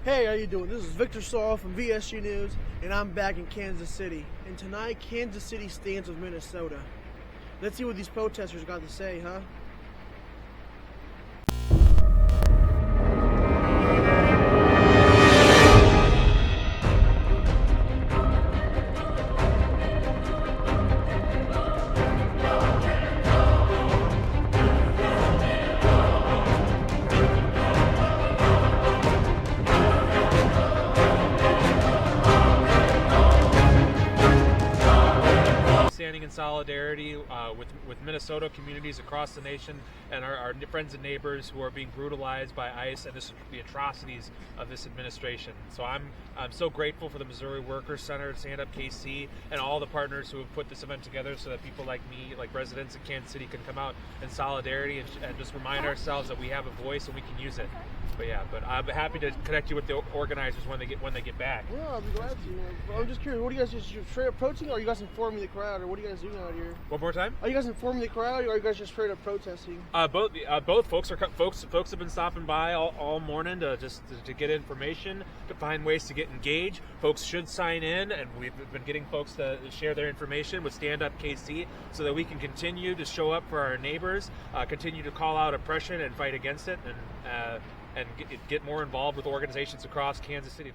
Hey, how you doing? This is Victor Saul from VSG News, and I'm back in Kansas City. And tonight, Kansas City stands with Minnesota. Let's see what these protesters got to say, huh? Standing in solidarity with Minnesota communities across the nation and our friends and neighbors who are being brutalized by ICE and the atrocities of this administration. So I'm so grateful for the Missouri Workers Center, Stand Up KC, and all the partners who have put this event together so that people like me, like residents in Kansas City, can come out in solidarity and just remind ourselves that we have a voice and we can use it. But I'm happy to connect you with the organizers when they get back. Well, I'll be glad to. I'm just curious, what do you guys just straight up protesting, or are you guys informing the crowd, or what are you guys doing out here? One more time. Are you guys informing the crowd, or are you guys just straight up protesting? Both folks have been stopping by all morning to get information, to find ways to get engaged. Folks should sign in, and we've been getting folks to share their information with Stand Up KC so that we can continue to show up for our neighbors, continue to call out oppression and fight against it, and get more involved with organizations across Kansas City.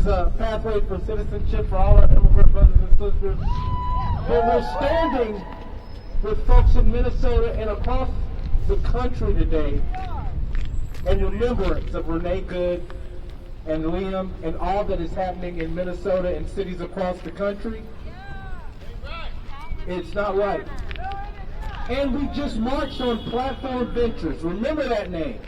A pathway for citizenship for all our immigrant brothers and sisters. But we're standing with folks in Minnesota and across the country today in remembrance of Renee Good and Liam and all that is happening in Minnesota and cities across the country. It's not right. And we just marched on Platform Ventures. Remember that name.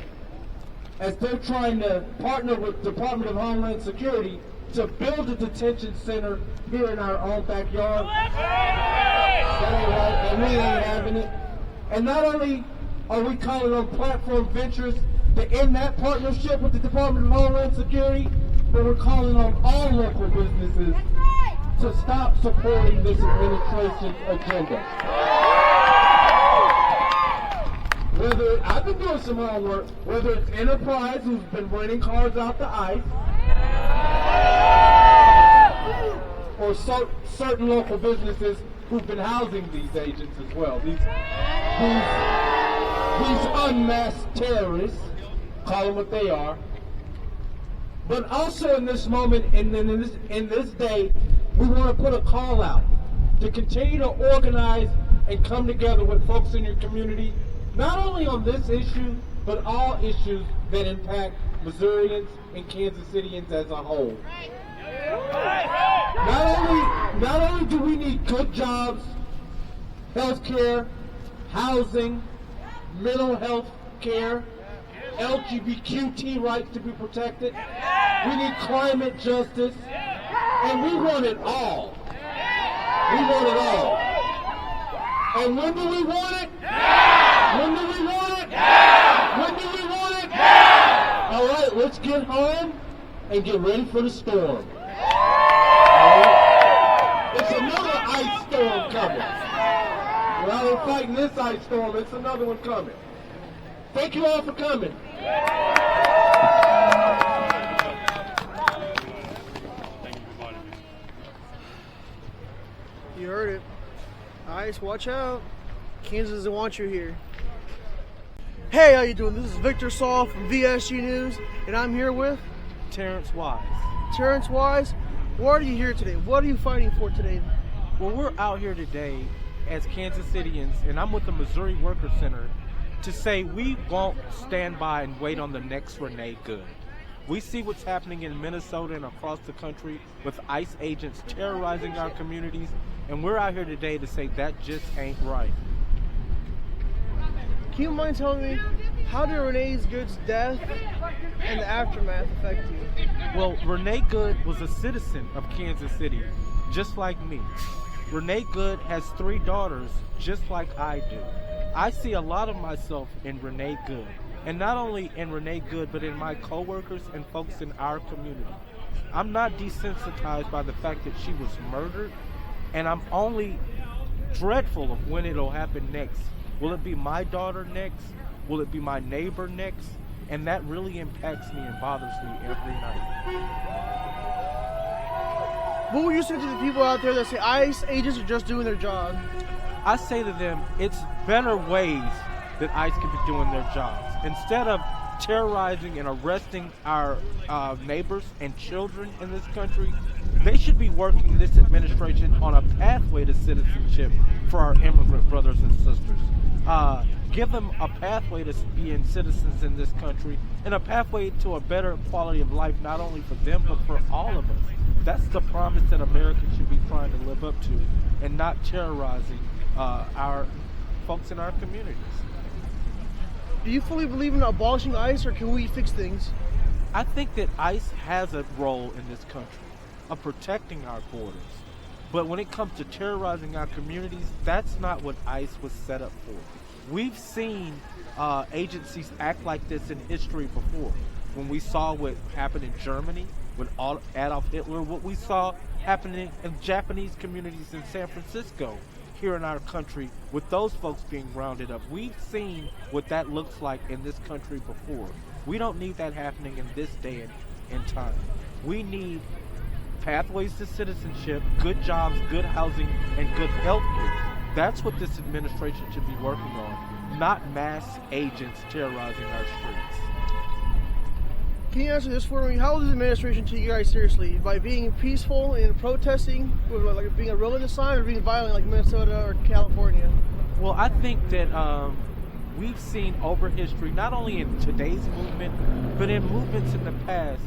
as they're trying to partner with the Department of Homeland Security to build a detention center here in our own backyard. That ain't right, and we ain't having it. And not only are we calling on Platform Ventures to end that partnership with the Department of Homeland Security, but we're calling on all local businesses to stop supporting this administration's agenda. Whether I've been doing some homework, whether it's Enterprise, who's been renting cars out to ICE, or certain local businesses who've been housing these agents as well. These unmasked terrorists, call them what they are. But also in this moment, in this day, we want to put a call out to continue to organize and come together with folks in your community, not only on this issue, but all issues that impact Missourians and Kansas Cityans as a whole. Not only do we need good jobs, health care, housing, mental health care, LGBTQ rights to be protected, we need climate justice, and we want it all. We want it all. And when do we want it? When do we want it? When do we want it? All right, let's get home and get ready for the storm. It's another ice storm coming. While we're fighting this ice storm, it's another one coming. Thank you all for coming. You heard it. ICE, watch out. Kansas doesn't want you here. Hey, how you doing? This is Victor Saul from VSG News, and I'm here with Terrence Wise. Terrence Wise. Why are you here today? What are you fighting for today? Well, we're out here today as Kansas Cityans, and I'm with the Missouri Worker Center, to say we won't stand by and wait on the next Renee Good. We see what's happening in Minnesota and across the country with ICE agents terrorizing our communities, and we're out here today to say that just ain't right. Can you mind telling me, how did Renee Good's death and the aftermath affect you? Well, Renee Good was a citizen of Kansas City, just like me. Renee Good has 3 daughters, just like I do. I see a lot of myself in Renee Good, and not only in Renee Good, but in my coworkers and folks in our community. I'm not desensitized by the fact that she was murdered, and I'm only dreadful of when it'll happen next. Will it be my daughter next? Will it be my neighbor next? And that really impacts me and bothers me every night. What would you say to the people out there that say ICE agents are just doing their job? I say to them, it's better ways that ICE could be doing their jobs. Instead of terrorizing and arresting our neighbors and children in this country, they should be working this administration on a pathway to citizenship for our immigrant brothers and sisters. Give them a pathway to being citizens in this country and a pathway to a better quality of life, not only for them, but for all of us. That's the promise that America should be trying to live up to, and not terrorizing our folks in our communities. Do you fully believe in abolishing ICE, or can we fix things? I think that ICE has a role in this country of protecting our borders. But when it comes to terrorizing our communities, that's not what ICE was set up for. We've seen agencies act like this in history before. When we saw what happened in Germany with Adolf Hitler, what we saw happening in Japanese communities in San Francisco here in our country with those folks being rounded up. We've seen what that looks like in this country before. We don't need that happening in this day and time. We need pathways to citizenship, good jobs, good housing, and good health care. That's what this administration should be working on, not mass agents terrorizing our streets. Can you answer this for me? How is this administration take you guys seriously? By being peaceful and protesting, with like being a roll in the sign, or being violent like Minnesota or California? Well, I think that we've seen over history, not only in today's movement, but in movements in the past,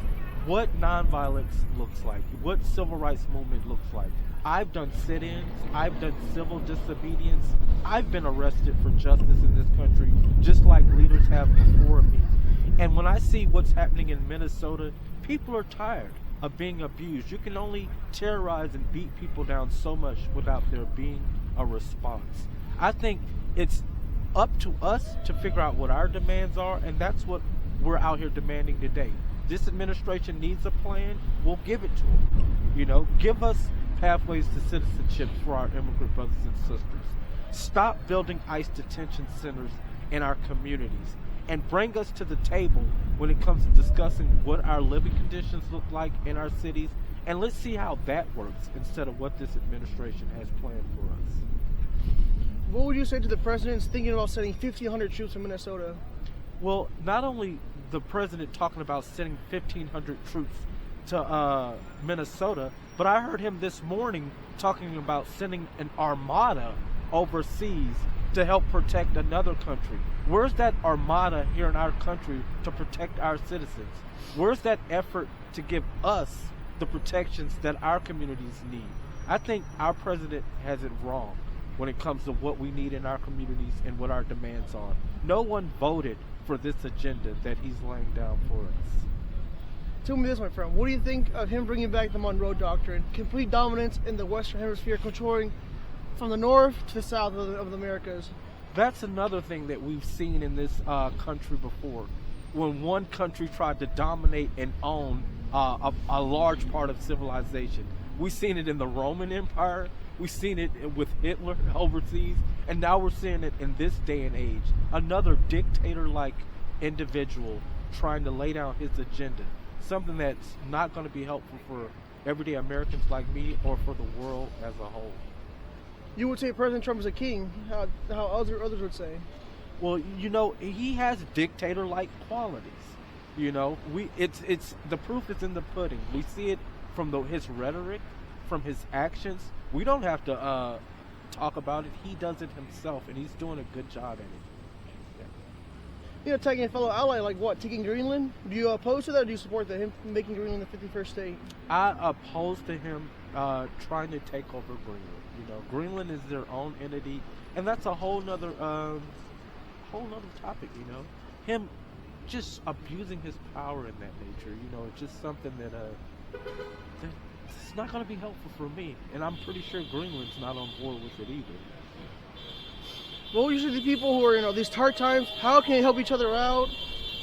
what nonviolence looks like, what civil rights movement looks like. I've done sit-ins, I've done civil disobedience, I've been arrested for justice in this country, just like leaders have before me. And when I see what's happening in Minnesota, people are tired of being abused. You can only terrorize and beat people down so much without there being a response. I think it's up to us to figure out what our demands are, and that's what we're out here demanding today. This administration needs a plan. We'll give it to them. Give us pathways to citizenship for our immigrant brothers and sisters. Stop building ICE detention centers in our communities, and bring us to the table when it comes to discussing what our living conditions look like in our cities, and let's see how that works instead of what this administration has planned for us. What would you say to the president's thinking about sending 1,500 troops in Minnesota? Well, not only the president talking about sending 1,500 troops to Minnesota, but I heard him this morning talking about sending an armada overseas to help protect another country. Where's that armada here in our country to protect our citizens? Where's that effort to give us the protections that our communities need? I think our president has it wrong when it comes to what we need in our communities and what our demands are. No one voted for this agenda that he's laying down for us. Tell me this, my friend. What do you think of him bringing back the Monroe Doctrine? Complete dominance in the Western Hemisphere, controlling from the north to the south of the Americas. That's another thing that we've seen in this country before. When one country tried to dominate and own a large part of civilization. We've seen it in the Roman Empire. We've seen it with Hitler overseas. And now we're seeing it in this day and age. Another dictator-like individual trying to lay down his agenda. Something that's not going to be helpful for everyday Americans like me or for the world as a whole. You would say President Trump is a king, how others would say. Well, he has dictator-like qualities. It's the proof is in the pudding. We see it from his rhetoric, from his actions. We don't have to talk about it. He does it himself, and he's doing a good job at it. Yeah. Taking a fellow ally like what? Taking Greenland? Do you oppose to that, or do you support him making Greenland the 51st state? I oppose to him trying to take over Greenland. Greenland is their own entity, and that's a whole nother topic. Him just abusing his power in that nature. It's just something that it's not going to be helpful for me, and I'm pretty sure Greenland's not on board with it either. Well, usually the people who are these hard times, how can they help each other out,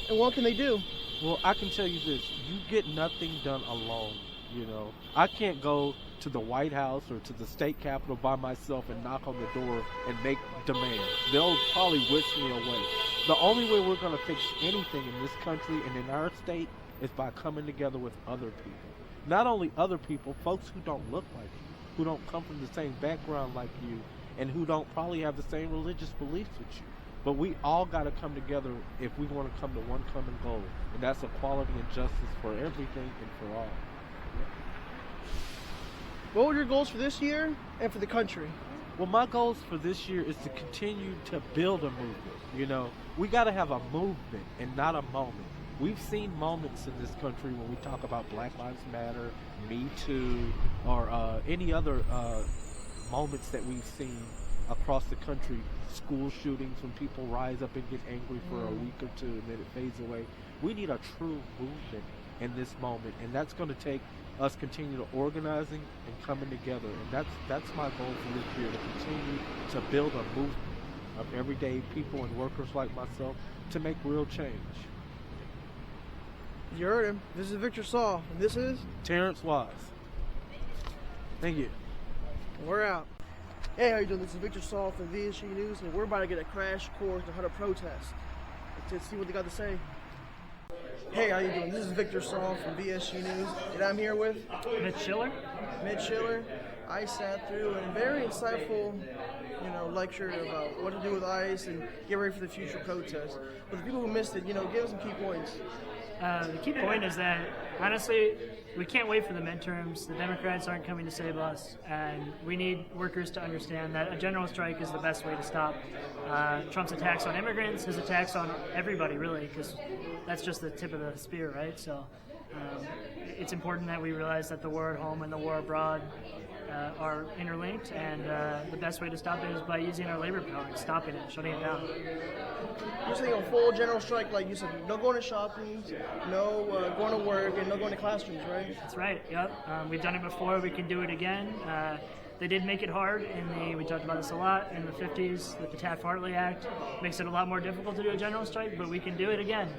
and what can they do? Well, I can tell you this: you get nothing done alone. I can't go to the White House or to the state capitol by myself and knock on the door and make demands. They'll probably whisk me away. The only way we're going to fix anything in this country and in our state is by coming together with other people. Not only other people, folks who don't look like you, who don't come from the same background like you, and who don't probably have the same religious beliefs with you. But we all got to come together if we want to come to one common goal, and that's equality and justice for everything and for all. What were your goals for this year and for the country? Well, my goals for this year is to continue to build a movement. We got to have a movement and not a moment. We've seen moments in this country when we talk about Black Lives Matter, Me Too, or any other moments that we've seen across the country. School shootings, when people rise up and get angry for a week or two and then it fades away. We need a true movement in this moment, and that's going to take us continue to organizing and coming together, and that's my goal for this year, to continue to build a movement of everyday people and workers like myself to make real change. You heard him. This is Victor Saul, and this is Terrence Wise. Thank you. We're out. Hey, how you doing? This is Victor Saul from VSU News, and we're about to get a crash course on how to protest. Let's see what they got to say. Hey, how you doing? This is Victor Saul from VSU News, and I'm here with Mitch Schiller. I sat through a very insightful, lecture about what to do with ICE and get ready for the future protests. But the people who missed it, give us some key points. The key point is that, honestly, we can't wait for the midterms. The Democrats aren't coming to save us, and we need workers to understand that a general strike is the best way to stop Trump's attacks on immigrants, his attacks on everybody, really, because that's just the tip of the spear, right? So it's important that we realize that the war at home and the war abroad are interlinked, and the best way to stop it is by using our labor power and stopping it, shutting it down. You're saying a full general strike, like you said, no going to shopping, no going to work, and no going to classrooms, right? That's right. Yep. We've done it before. We can do it again. They did make it hard we talked about this a lot, in the 50s with the Taft-Hartley Act. Makes it a lot more difficult to do a general strike, but we can do it again.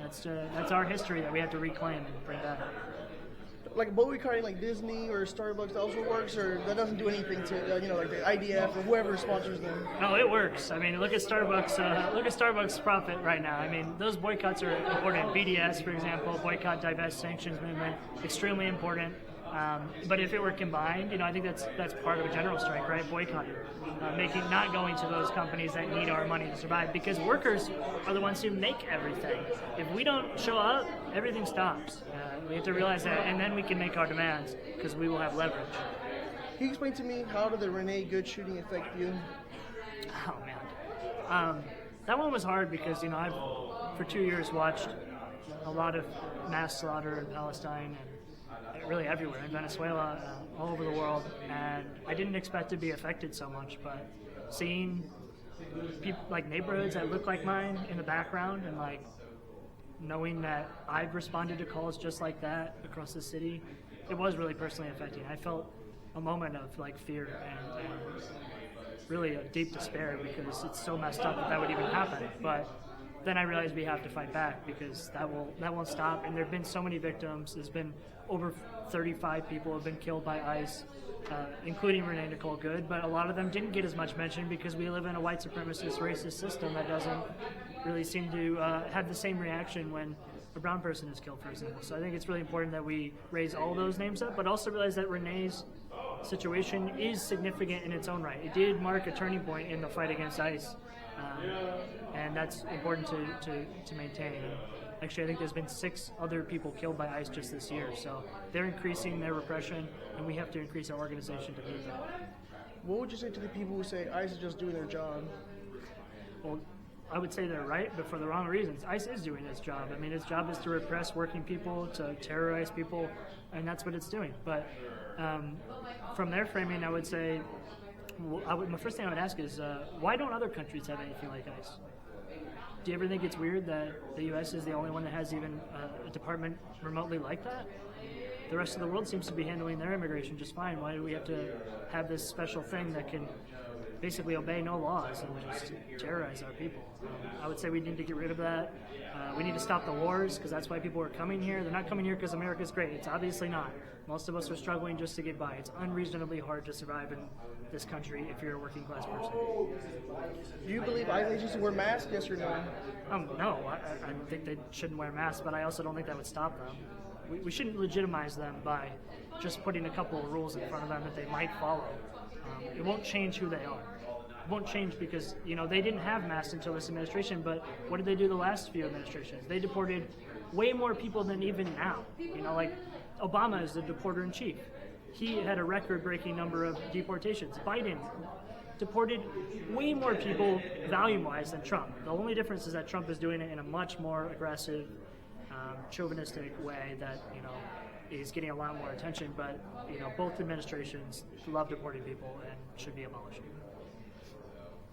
That's our history that we have to reclaim and bring back. Like boycotting like Disney or Starbucks also works, or that doesn't do anything to like the IDF or whoever sponsors them? No, it works. I mean, look at Starbucks. Look at Starbucks' profit right now. I mean, those boycotts are important. BDS, for example, boycott, divest, sanctions movement, extremely important. But if it were combined, I think that's part of a general strike, right? Boycotting, not going to those companies that need our money to survive, because workers are the ones who make everything. If we don't show up, everything stops. We have to realize that, and then we can make our demands because we will have leverage. Can you explain to me how did the Renee Good shooting affect you? Oh man, that one was hard because I've for 2 years watched a lot of mass slaughter in Palestine and really everywhere, in Venezuela, all over the world, and I didn't expect to be affected so much, but seeing people, like neighborhoods that look like mine in the background, and like knowing that I've responded to calls just like that across the city, it was really personally affecting. I felt a moment of like fear and really a deep despair, because it's so messed up that would even happen. But then I realized we have to fight back, because that won't stop. And there have been so many victims. There's been over 35 people have been killed by ICE, including Renee Nicole Good, but a lot of them didn't get as much mention because we live in a white supremacist, racist system that doesn't really seem to have the same reaction when a brown person is killed, for example. So I think it's really important that we raise all those names up, but also realize that Renee's situation is significant in its own right. It did mark a turning point in the fight against ICE, and that's important to maintain. Actually, I think there's been 6 other people killed by ICE just this year, so they're increasing their repression, and we have to increase our organization to meet that. What would you say to the people who say ICE is just doing their job? Well, I would say they're right, but for the wrong reasons. ICE is doing its job. I mean, its job is to repress working people, to terrorize people, and that's what it's doing. But from their framing, I would say, my first thing I would ask is, why don't other countries have anything like ICE? Do you ever think it's weird that the U.S. is the only one that has even a department remotely like that? The rest of the world seems to be handling their immigration just fine. Why do we have to have this special thing that can basically obey no laws and just terrorize our people? I would say we need to get rid of that. We need to stop the wars, because that's why people are coming here. They're not coming here because America's great. It's obviously not. Most of us are struggling just to get by. It's unreasonably hard to survive in this country if you're a working class person. Do you believe ICE agents wear masks, yes or no? No, I think they shouldn't wear masks, but I also don't think that would stop them. We shouldn't legitimize them by just putting a couple of rules in front of them that they might follow. It won't change who they are. It won't change because, they didn't have masks until this administration, but what did they do the last few administrations? They deported way more people than even now. Like Obama is the deporter-in-chief. He had a record-breaking number of deportations. Biden deported way more people volume-wise than Trump. The only difference is that Trump is doing it in a much more aggressive, chauvinistic way that, is getting a lot more attention. But, both administrations love deporting people and should be abolished.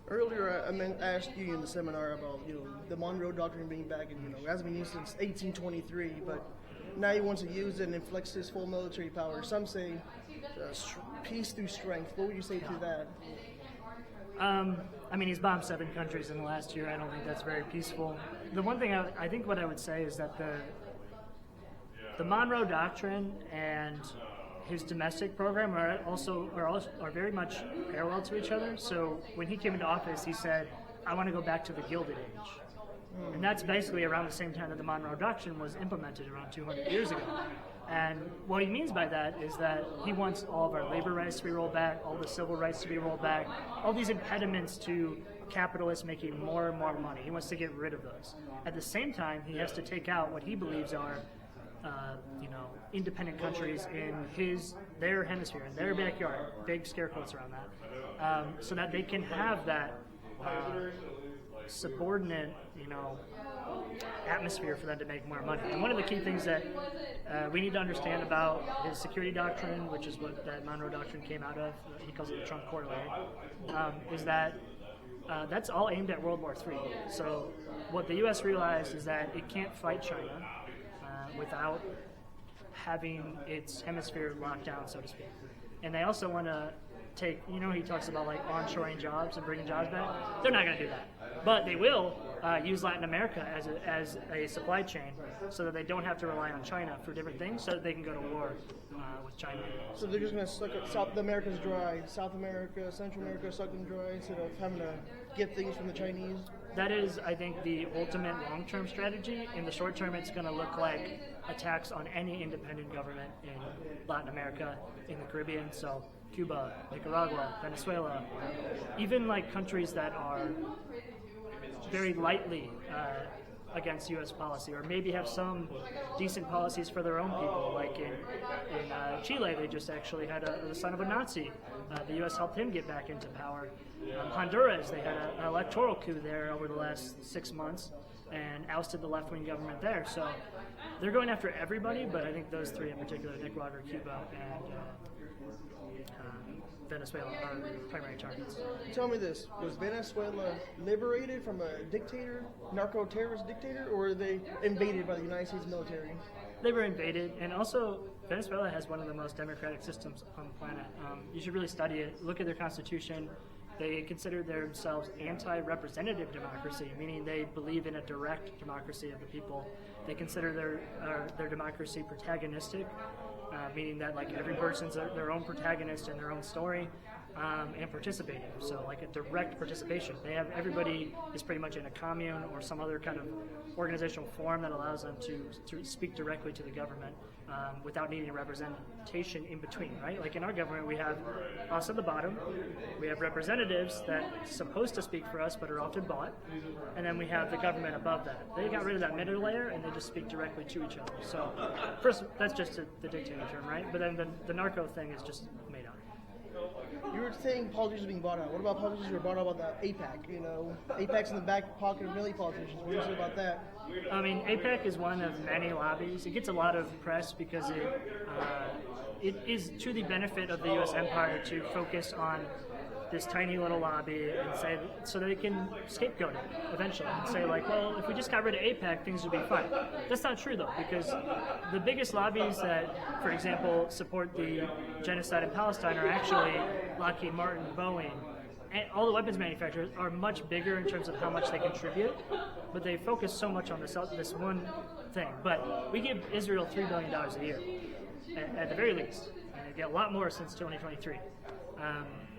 Earlier, I asked you in the seminar about the Monroe Doctrine being back, and it hasn't been used since 1823. But now he wants to use it and flex his full military power. Some say peace through strength. What would you say to that? I mean, he's bombed 7 countries in the last year. I don't think that's very peaceful. The one thing I think what I would say is that the Monroe Doctrine and his domestic program are very much parallel to each other. So when he came into office, he said, "I want to go back to the Gilded Age." And that's basically around the same time that the Monroe Doctrine was implemented, around 200 years ago. And what he means by that is that he wants all of our labor rights to be rolled back, all the civil rights to be rolled back, all these impediments to capitalists making more and more money. He wants to get rid of those. At the same time, he has to take out what he believes are independent countries in their hemisphere, in their backyard, big scare quotes around that, so that they can have that subordinate, atmosphere for them to make more money. And one of the key things that we need to understand about his security doctrine, which is what that Monroe Doctrine came out of, he calls it the Trump Corollary, is that that's all aimed at World War III. So what the U.S. realized is that it can't fight China without having its hemisphere locked down, so to speak. And they also want to take, he talks about like onshoring jobs and bringing jobs back. They're not going to do that. But they will use Latin America as a supply chain so that they don't have to rely on China for different things so that they can go to war with China. So they're just going to suck up South America's dry, South America, Central America suck them dry instead of having to get things from the Chinese? That is, I think, the ultimate long-term strategy. In the short term, it's going to look like attacks on any independent government in Latin America, in the Caribbean, so Cuba, Nicaragua, Venezuela, even like countries that are very lightly against U.S. policy, or maybe have some decent policies for their own people. Like in Chile, they just actually had the son of a Nazi. The U.S. helped him get back into power. Honduras, they had an electoral coup there over the last 6 months and ousted the left-wing government there. So they're going after everybody, but I think those three in particular, Nicaragua, Cuba, and Venezuela, are primary targets. Tell me this, was Venezuela liberated from a dictator, narco-terrorist dictator, or were they invaded by the United States military? They were invaded, and also Venezuela has one of the most democratic systems on the planet. You should really study it, look at their constitution. They consider themselves anti-representative democracy, meaning they believe in a direct democracy of the people. They consider their democracy protagonistic, meaning that like every person's their own protagonist in their own story, and participating. So like a direct participation. Everybody is pretty much in a commune or some other kind of organizational form that allows them to speak directly to the government without needing representation in between, right? Like in our government, we have us at the bottom, we have representatives that are supposed to speak for us but are often bought, and then we have the government above that. They got rid of that middle layer and they just speak directly to each other. So first, that's just the dictator term, right? But then the narco thing is just made up. You were saying politicians being bought out. What about politicians who were bought out about the APAC? APAC's in the back pocket of many politicians. What do you say about that? I mean, APAC is one of many lobbies. It gets a lot of press because it is to the benefit of the U.S. empire to focus on this tiny little lobby and say, so they can scapegoat it eventually and say like, well, if we just got rid of APAC, things would be fine. That's not true though, because the biggest lobbies that, for example, support the genocide in Palestine are actually Lockheed Martin, Boeing, and all the weapons manufacturers are much bigger in terms of how much they contribute, but they focus so much on this one thing. But we give Israel $3 billion a year, at the very least, and they get a lot more since 2023.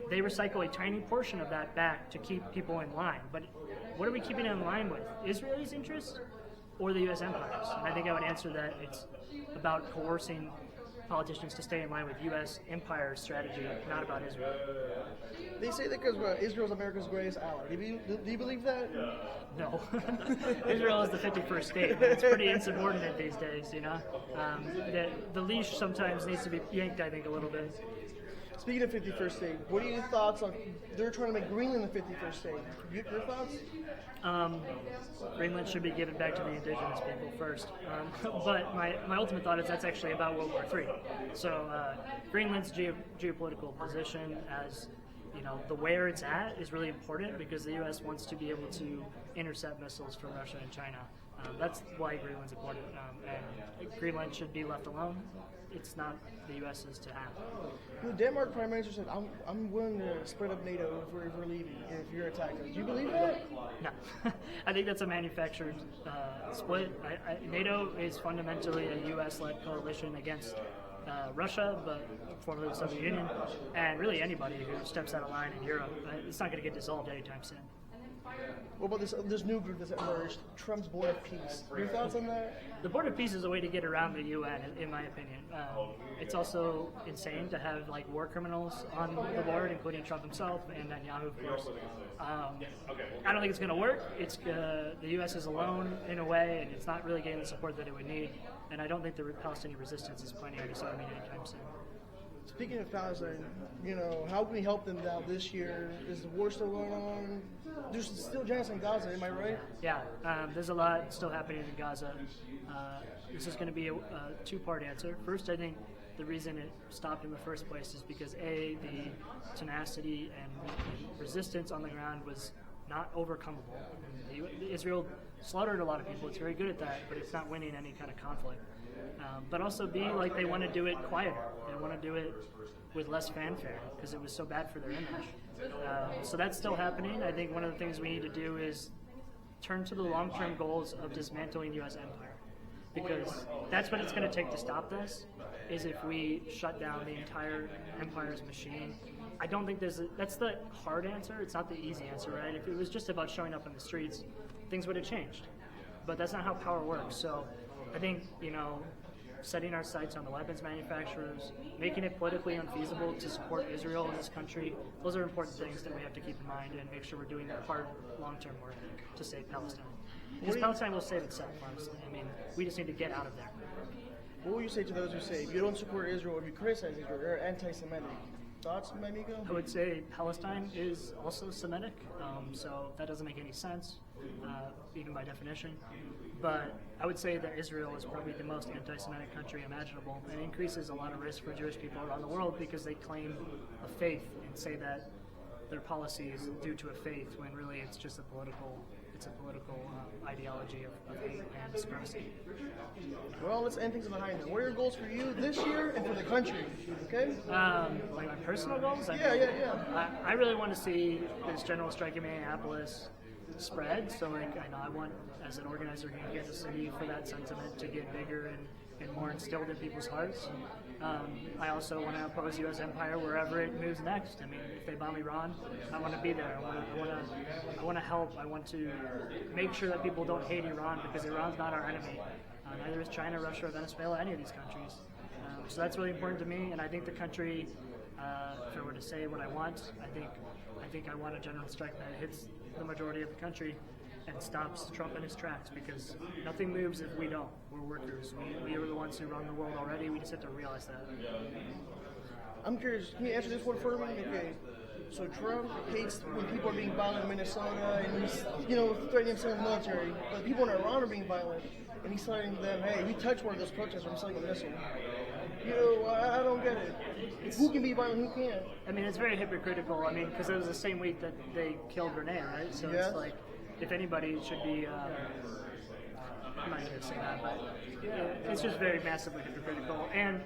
They recycle a tiny portion of that back to keep people in line. But what are we keeping in line with? Israelis' interests or the U.S. empire's? And I think I would answer that it's about coercing politicians to stay in line with U.S. empire strategy, not about Israel. They say that because Israel's America's greatest ally. Do you believe that? No. Israel is the 51st state. It's pretty insubordinate these days, The leash sometimes needs to be yanked, I think, a little bit. Speaking of 51st state, what are your thoughts on, they're trying to make Greenland the 51st state. Your thoughts? Greenland should be given back to the indigenous people first. But my ultimate thought is that's actually about World War III. So Greenland's geopolitical position as, the where it's at is really important because the U.S. wants to be able to intercept missiles from Russia and China. That's why Greenland's important. And Greenland should be left alone. It's not the U.S.'s to have. The Denmark Prime Minister said, I'm willing to spread up NATO if we're leaving, if you're attacked. Do you believe that? No. I think that's a manufactured split. NATO is fundamentally a U.S.-led coalition against Russia, but formerly the Soviet Union, and really anybody who steps out of line in Europe. It's not going to get dissolved anytime soon. What about this new group that's emerged, Trump's Board of Peace? Your thoughts on that? The Board of Peace is a way to get around the UN, in my opinion. It's also insane to have war criminals on the board, including Trump himself and Netanyahu, of course. I don't think it's going to work. The U.S. is alone in a way, and it's not really getting the support that it would need. And I don't think the Palestinian resistance is planning on disarming anytime soon. Speaking of Palestine, how can we help them out this year? Is the war still going on? There's still genocide in Gaza, am I right? Yeah, there's a lot still happening in Gaza. This is going to be a two-part answer. First, I think the reason it stopped in the first place is because the tenacity and resistance on the ground was not overcomable. Israel slaughtered a lot of people. It's very good at that, but it's not winning any kind of conflict. But also B, like they want to do it quieter. They want to do it with less fanfare because it was so bad for their image. So that's still happening. I think one of the things we need to do is turn to the long-term goals of dismantling U.S. empire, because that's what it's going to take to stop this, is if we shut down the entire empire's machine. I don't think that's the hard answer. It's not the easy answer, right? If it was just about showing up in the streets, things would have changed. But that's not how power works. So I think, setting our sights on the weapons manufacturers, making it politically unfeasible to support Israel in this country, those are important things that we have to keep in mind and make sure we're doing our hard long-term work to save Palestine. Because Palestine will save itself, honestly. We just need to get out of there. What will you say to those who say, if you don't support Israel, if you criticize Israel, you're anti-Semitic? Thoughts, Mamigo? I would say Palestine is also Semitic, so that doesn't make any sense, even by definition. But I would say that Israel is probably the most anti-Semitic country imaginable. It increases a lot of risk for Jewish people around the world because they claim a faith and say that their policy is due to a faith, when really it's just a political ideology of hate and supremacy. Well, let's end things behind that. What are your goals for you this year and for the country? Okay. Like my personal goals. I really want to see this general strike in Minneapolis spread. So I want, as an organizer here in Kansas City, for that sentiment to get bigger and more instilled in people's hearts. I also want to oppose U.S. empire wherever it moves next. If they bomb Iran, I want to be there. I want to help. I want to make sure that people don't hate Iran, because Iran's not our enemy. Neither is China, Russia, or Venezuela, any of these countries. So that's really important to me, and I think the country, if I were to say what I want, I think I want a general strike that hits the majority of the country and stops Trump in his tracks, because nothing moves if we don't. We're workers. We are the ones who run the world already. We just have to realize that. I'm curious, can you answer this one for me? Okay. So Trump hates when people are being violent in Minnesota, and he's, threatening some of the military. But people in Iran are being violent, and he's telling them, hey, if you touch one of those protesters, I'm sending a missile. I don't get it. Who can be violent, who can't? It's very hypocritical. Because it was the same week that they killed Renee, right? So It's like, if anybody should be, I'm not going to say that, but it's just very massively hypocritical. And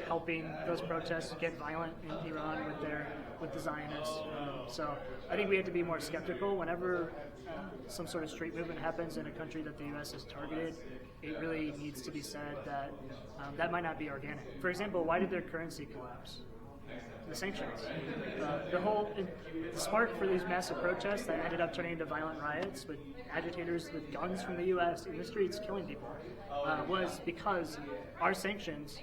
helping those protests get violent in Iran with the Zionists. So I think we have to be more skeptical whenever some sort of street movement happens in a country that the U.S. has targeted. It really needs to be said that that might not be organic. For example, why did their currency collapse? The sanctions. The spark for these massive protests that ended up turning into violent riots with agitators with guns from the U.S. in the streets killing people was because our sanctions,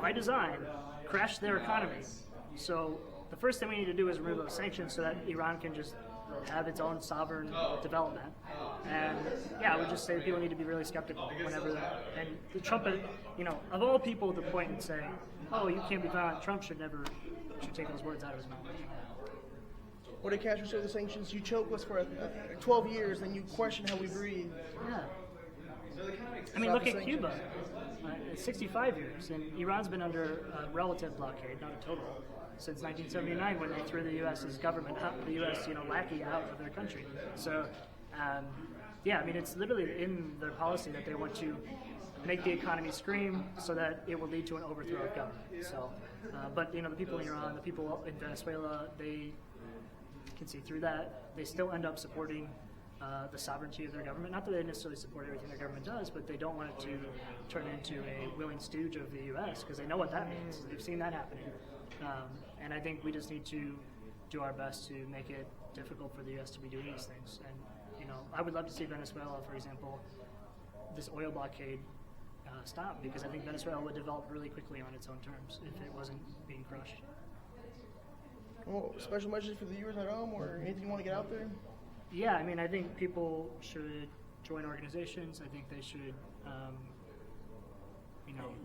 by design, crashed their economy. So the first thing we need to do is remove those sanctions so that Iran can just have its own sovereign development. And I would just say that people need to be really skeptical whenever and the Trump, of all people to point and say, oh, you can't be violent, Trump should take those words out of his mouth. What did Castro say of the sanctions? You choke us for 12 years, then you question how we breathe. Yeah. Look at Cuba. It's 65 years, and Iran's been under a relative blockade, not a total, since 1979, when they threw the U.S.'s government, the U.S. lackey out of their country. So, it's literally in their policy that they want to make the economy scream so that it will lead to an overthrow of government. So, but the people in Iran, the people in Venezuela, they can see through that. They still end up supporting the sovereignty of their government. Not that they necessarily support everything their government does, but they don't want it to turn into a willing stooge of the U.S. because they know what that means. They've seen that happening. And I think we just need to do our best to make it difficult for the U.S. to be doing these things. And, I would love to see Venezuela, for example, this oil blockade stop, because I think Venezuela would develop really quickly on its own terms if it wasn't being crushed. Well, special message for the viewers at home, or anything you want to get out there? Yeah, I think people should join organizations. I think they should,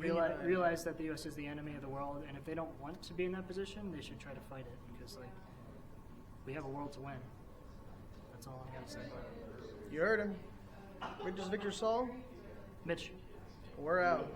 realize that the U.S. is the enemy of the world, and if they don't want to be in that position, they should try to fight it, because like we have a world to win. That's all I'm gonna say. You heard him. Victor Saul. Mitch. We're out.